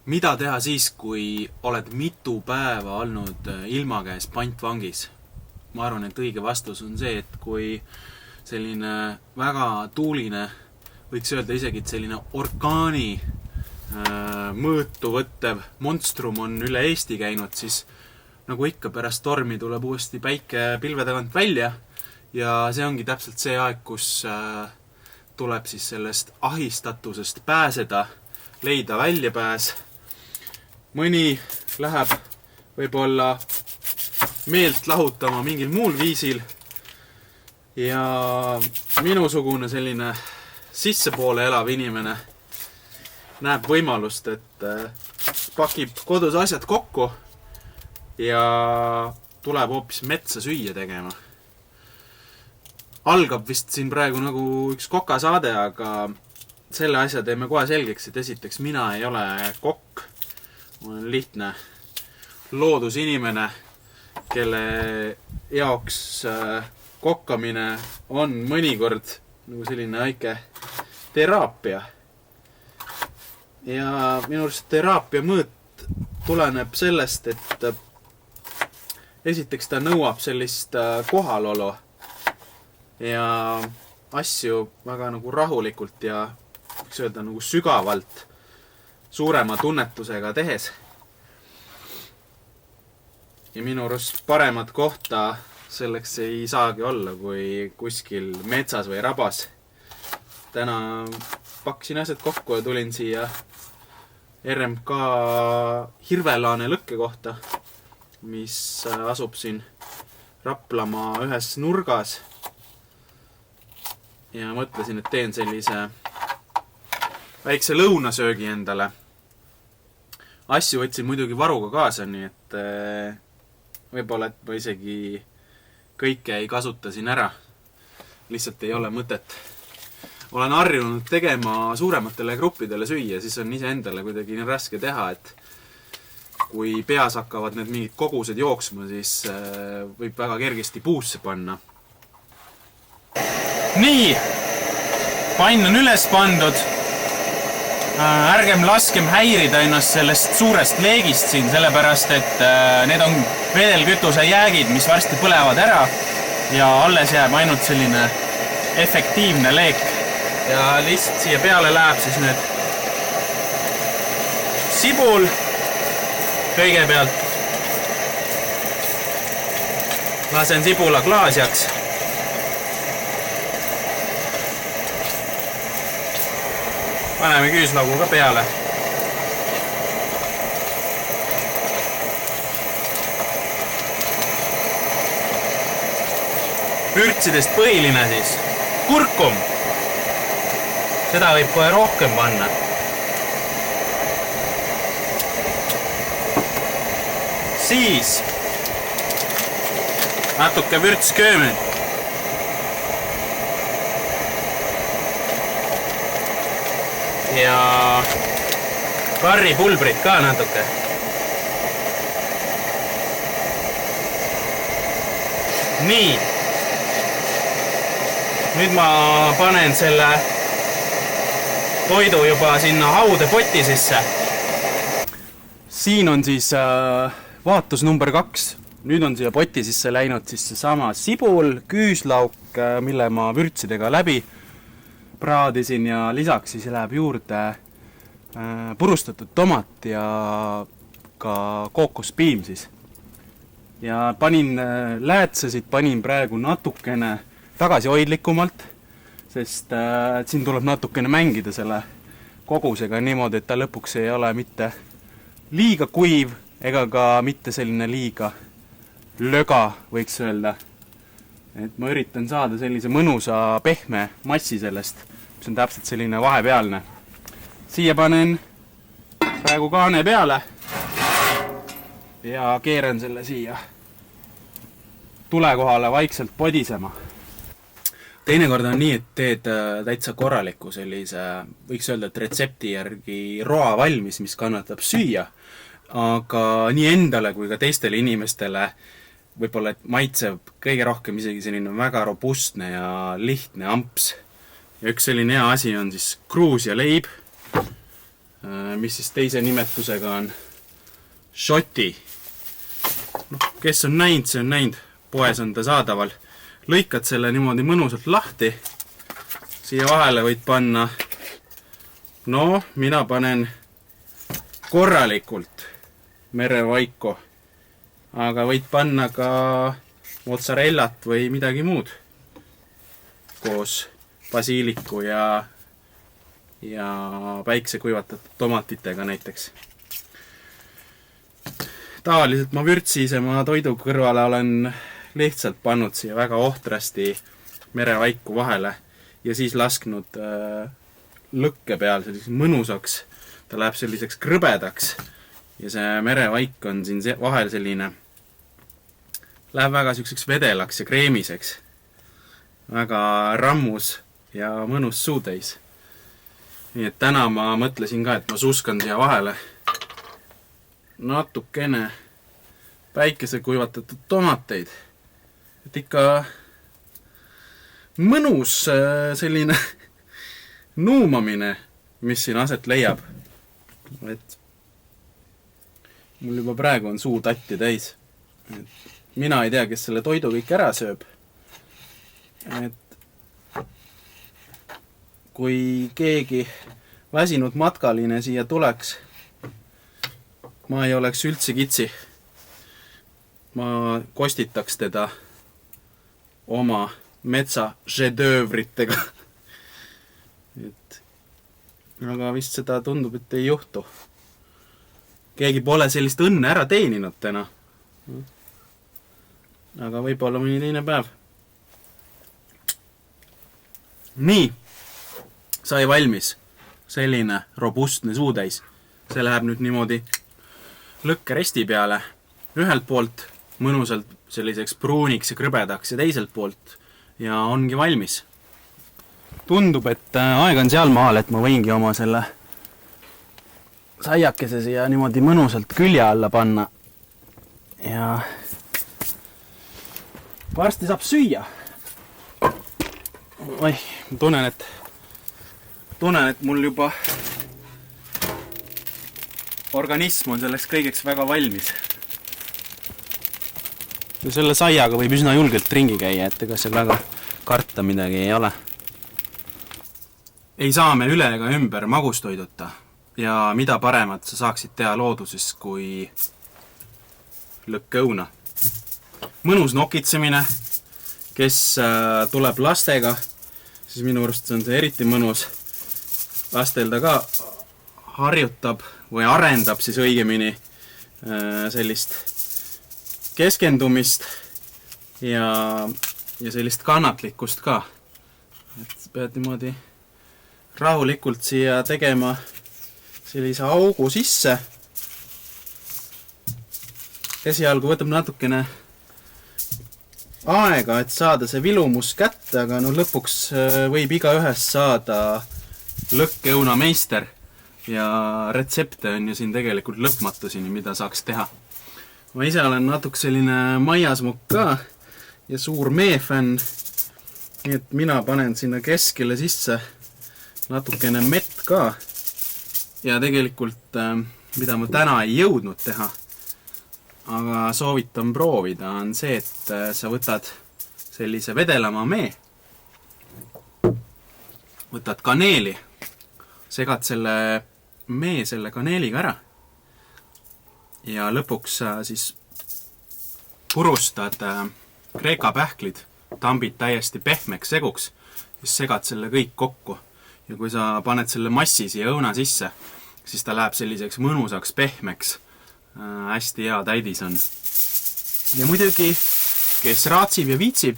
Mida teha siis, kui oled mitu päeva olnud ilma käes pantvangis? Ma arvan, et õige vastus on see, et kui selline väga tuuline, võiks öelda isegi, et selline orkaani mõõtu võttev monstrum on üle Eesti käinud, siis nagu ikka pärast tormi tuleb uuesti päike pilve tagant välja ja see ongi täpselt see aeg, kus tuleb siis sellest ahistatusest pääseda, leida väljapääs. Mõni läheb võib-olla meelt lahutama mingil muul viisil ja minusugune selline sissepoole elav inimene näeb võimalust, et pakib kodus asjad kokku ja tuleb hoopis metsa süüa tegema. Algab vist siin praegu nagu üks kokasaade, aga selle asja teeme kohe selgeks, et esiteks mina ei ole kokk. Ma olen lihtne loodusinimene, kelle jaoks kokkamine on mõnikord nagu selline väike teraapia. Ja minu arust teraapia mõõt tuleneb sellest, et esiteks ta nõuab sellist kohalolu ja asju väga nagu rahulikult ja võiks öelda nagu sügavalt suurema tunnetusega tehes. Ja minu arust paremat kohta selleks ei saagi olla kui kuskil metsas või rabas. Täna pakkisin asjad kokku ja tulin siia RMK Hirvelaane lõkke kohta, mis asub siin Raplamaa ühes nurgas. Ja mõtlesin, et teen sellise väikse lõunasöögi endale. Asju võtsin muidugi varuga kaasa, nii et võib-olla, et ma isegi kõike ei kasuta siin ära. Lihtsalt ei ole mõtet. Olen harjunud tegema suurematele gruppidele süüa, siis on ise endale kuidagi nii raske teha, et kui peas hakkavad need mingid kogused jooksma, siis võib väga kergesti puusse panna. Nii, pann on üles pandud. Ärgem laskem häirida ennast sellest suurest leegist siin, sellepärast, et need on vedelkütuse jäägid, mis varsti põlevad ära ja alles jääb ainult selline efektiivne leek. Ja lihtsalt siia peale läheb siis nüüd sibul kõigepealt. Lasen sibula klaasjaks. Paneme küüslaugu ka peale. Vürtsidest põhiline siis kurkum. Seda võib kohe rohkem panna. Siis natuke vürtsköömet. Ja karripulbrit ka natuke. Nii. Nüüd ma panen selle toidu juba sinna haudepoti sisse. Siin on siis vaatus number 2. Nüüd on siia poti sisse läinud siis seesama sibul, küüslauk, mille ma vürtsidega läbi praadisin ja lisaks siis läheb juurde purustatud tomat ja ka kookospiim siis. Ja panin läätsesid, panin praegu natukene tagasihoidlikumalt, sest siin tuleb natukene mängida selle kogusega niimoodi, et ta lõpuks ei ole mitte liiga kuiv ega ka mitte selline liiga löga, võiks öelda. Et ma üritan saada sellise mõnusa pehme massi sellest, mis on täpselt selline vahepealne. Siia panen praegu kaane peale ja keeran selle siia tule kohale vaikselt podisema. Teinekord on nii, et teed täitsa korraliku sellise, võiks öelda, et retsepti järgi roa valmis, mis kannatab süüa, aga nii endale kui ka teistele inimestele võib-olla, et maitseb kõige rohkem isegi selline väga robustne ja lihtne amps. Ja üks selline hea asi on siis Gruusia leib. mis siis teise nimetusega on šoti. Kes on näinud, see on näinud. Poes on ta saadaval. Lõikad selle niimoodi mõnusalt lahti. Siia vahele võid panna, mina panen korralikult merevaiku, aga võid panna ka mozzarellat või midagi muud koos basiiliku ja päiksekuivatatud tomatitega näiteks. Tavaliselt ma vürtsisema toidu kõrvale olen lihtsalt pannud siia väga ohtrasti merevaiku vahele ja siis lasknud lõkke peal selliseks mõnusaks. Ta läheb selliseks krõbedaks ja see merevaik on siin vahel selline, läheb väga selliseks vedelaks ja kreemiseks. Väga rammus ja mõnus suutäis. Nii et täna ma mõtlesin ka, et ma suskan siia vahele natukene päikesekuivatatud tomateid. Et ikka mõnus selline nuumamine, mis siin aset leiab. Et mul juba praegu on suu tatti täis. Et mina ei tea, kes selle toidu kõik ära sööb. Et kui keegi väsinud matkaline siia tuleks, ma ei oleks üldse kitsi. Ma kostitaks teda oma metsa žedöövritega. Aga vist seda tundub, et ei juhtu. Keegi pole sellist õnne ära teeninud täna. Aga võib-olla mõni teine päev. Nii, sai valmis selline robustne suutäis. See läheb nüüd niimoodi lõkkeresti peale. Ühelt poolt mõnusalt selliseks pruuniks ja krõbedaks ja teiselt poolt ja ongi valmis. Tundub, et aeg on seal maal, et ma võingi oma selle saiakese siia niimoodi mõnusalt külje alla panna. Ja varsti saab süüa. Oi, ma tunnen, et mul juba organism on selleks kõigeks väga valmis. Ja selle saiaga võib üsna julgelt ringi käia, et ega seal väga karta midagi ei ole. Ei saa me üle ega ümber magustoiduta ja mida paremat sa saaksid teha looduses kui lõkkõuna. Mõnus nokitsemine, kes tuleb lastega, siis minu arust on see eriti mõnus. Lastel ta ka harjutab või arendab siis õigemini sellist keskendumist ja sellist kannatlikkust ka. Et pead niimoodi rahulikult siia tegema sellise augu sisse. Esialgu võtab natukene aega, et saada see vilumus kätte, aga lõpuks võib igaühest saada lõkkõuna meister ja retsepte on ju siin tegelikult lõpmatusini, mida saaks teha. Ma ise olen natuke selline maiasmukk ka ja suur meefänn, nii et mina panen sinna keskele sisse natukene mett ka ja tegelikult, mida ma täna ei jõudnud teha, aga soovitan proovida, on see, et sa võtad sellise vedelama mee, võtad kaneeli, segad selle mee selle kaneeliga ära ja lõpuks siis purustad kreeka pähklid, tambid täiesti pehmeks seguks, siis segad selle kõik kokku ja kui sa paned selle massi siia õuna sisse, siis ta läheb selliseks mõnusaks pehmeks. Hästi hea täidis on. Ja muidugi, kes raatsib ja viitsib,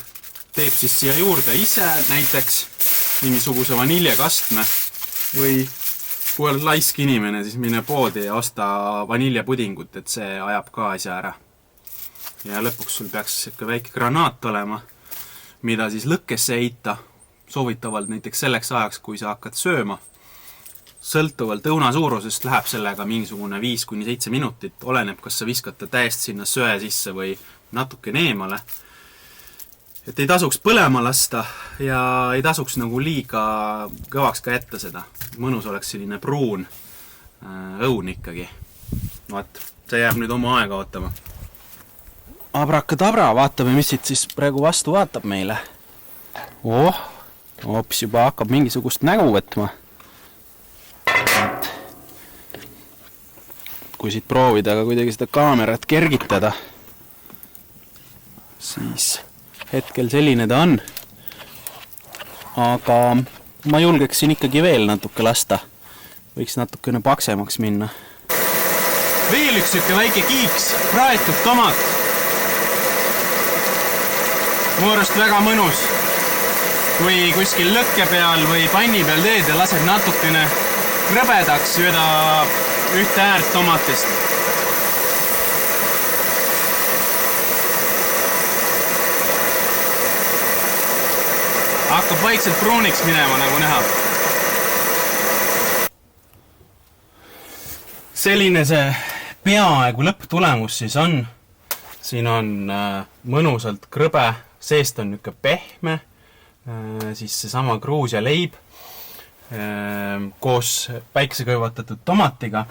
teeb siis siia juurde ise näiteks mingisuguse vaniljakastme või kui oled laisk inimene, siis mine poodi ja osta vaniljapudingut, et see ajab ka asja ära. Ja lõpuks sul peaks väike granaat olema, mida siis lõkkesse heita, soovitavalt näiteks selleks ajaks, kui sa hakkad sööma. Sõltuvalt õuna suurusest läheb sellega mingisugune 5-7 minutit, oleneb, kas sa viskad ta täiesti sinna söe sisse või natuke eemale. Et ei tasuks põlema lasta ja ei tasuks nagu liiga kõvaks ka jätta seda. Mõnus oleks selline pruun õun ikkagi. Vaat, see jääb nüüd oma aega ootama. Abrakadabra, vaatame, mis siit siis praegu vastu vaatab meile. Hoopis juba hakkab mingisugust nägu võtma. Kui siit proovida aga kuidagi seda kaamerat kergitada, siis hetkel selline ta on. Aga ma julgeksin ikkagi veel natuke lasta. Võiks natukene paksemaks minna. Veel üks siuke väike kiiks, praetud tomat. Muurust väga mõnus. Kui kuskil lõkke peal või panni peal teed ja lased natukene krõbedaks sööda ühte äärt tomatist. Hakkab vaikselt pruuniks minema, nagu näha. Selline see peaaegu lõpptulemus siis on. Siin on mõnusalt krõbe, seest on niuke pehme, siis seesama Gruusia leib koos päiksekõivatatud tomatiga.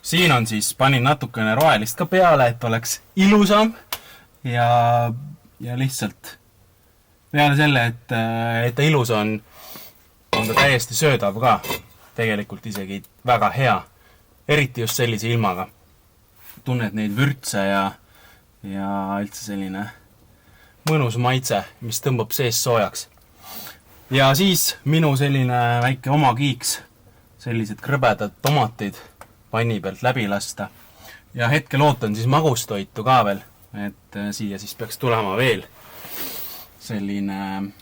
Siin on siis, panin natukene roelist ka peale, et oleks ilusam ja lihtsalt peale selle, et ta ilus on ta täiesti söödav ka. Tegelikult isegi väga hea. Eriti just sellise ilmaga. Tunned neid vürtse ja üldse selline mõnus maitse, mis tõmbab sees soojaks. Ja siis minu selline väike oma kiiks, sellised krõbedad tomatid panni pealt läbi lasta. Ja hetkel ootan siis magustoitu ka veel, et siia siis peaks tulema veel selline,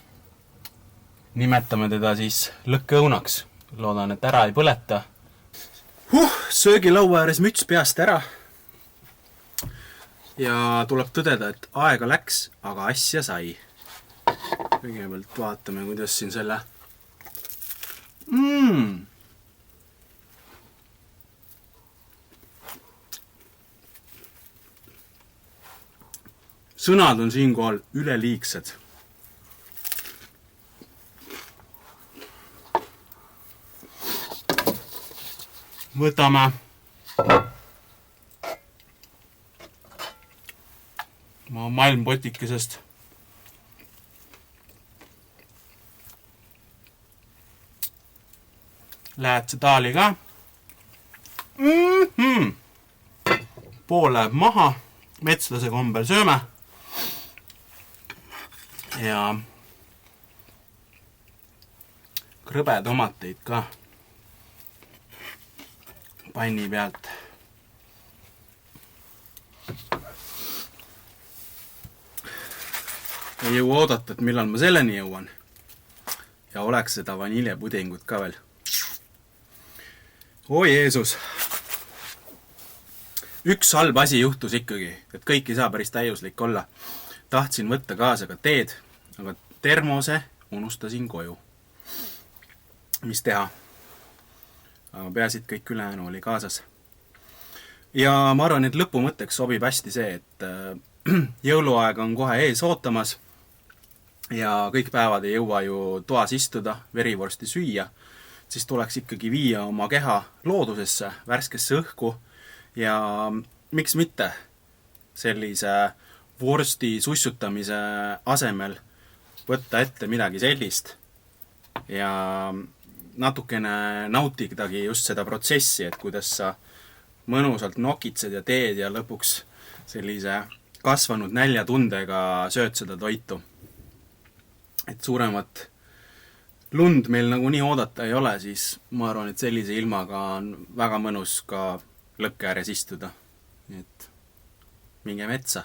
nimetame teda siis lõkkeõunaks. Loodan, et ära ei põleta. Söögilaua ääres müts peast ära. Ja tuleb tõdeda, et aega läks, aga asja sai. Kõigepealt vaatame, kuidas siin selle sõnad on siinkohal üleliigsed. Võtame malmpotikesest läheb see taali ka. Pool läheb maha, metslase kombel sööme. Ja krõbe tomateid ka panni pealt. Ei jõua oodata, et millal ma selleni jõuan. Ja oleks seda vaniljepudingut ka veel. Oi Jeesus! Üks halb asi juhtus ikkagi, et kõik ei saa päris täiuslik olla. Tahtsin võtta kaasa ka teed, aga termose unustasin koju. Mis teha? Aga peasid kõik ülejäänu oli kaasas. Ja ma arvan, et lõpu mõtteks sobib hästi see, et jõuluaeg on kohe ees ootamas ja kõik päevad ei jõua ju toas istuda, verivorsti süüa, siis tuleks ikkagi viia oma keha loodusesse, värskesse õhku ja miks mitte sellise vorsti sussutamise asemel võtta ette midagi sellist ja natukene nautidagi just seda protsessi, et kuidas sa mõnusalt nokitsed ja teed ja lõpuks sellise kasvanud näljatundega sööd seda toitu. Et suuremat lund meil nagu nii oodata ei ole, siis ma arvan, et sellise ilmaga on väga mõnus ka lõkke ääres istuda. Nii et minge metsa.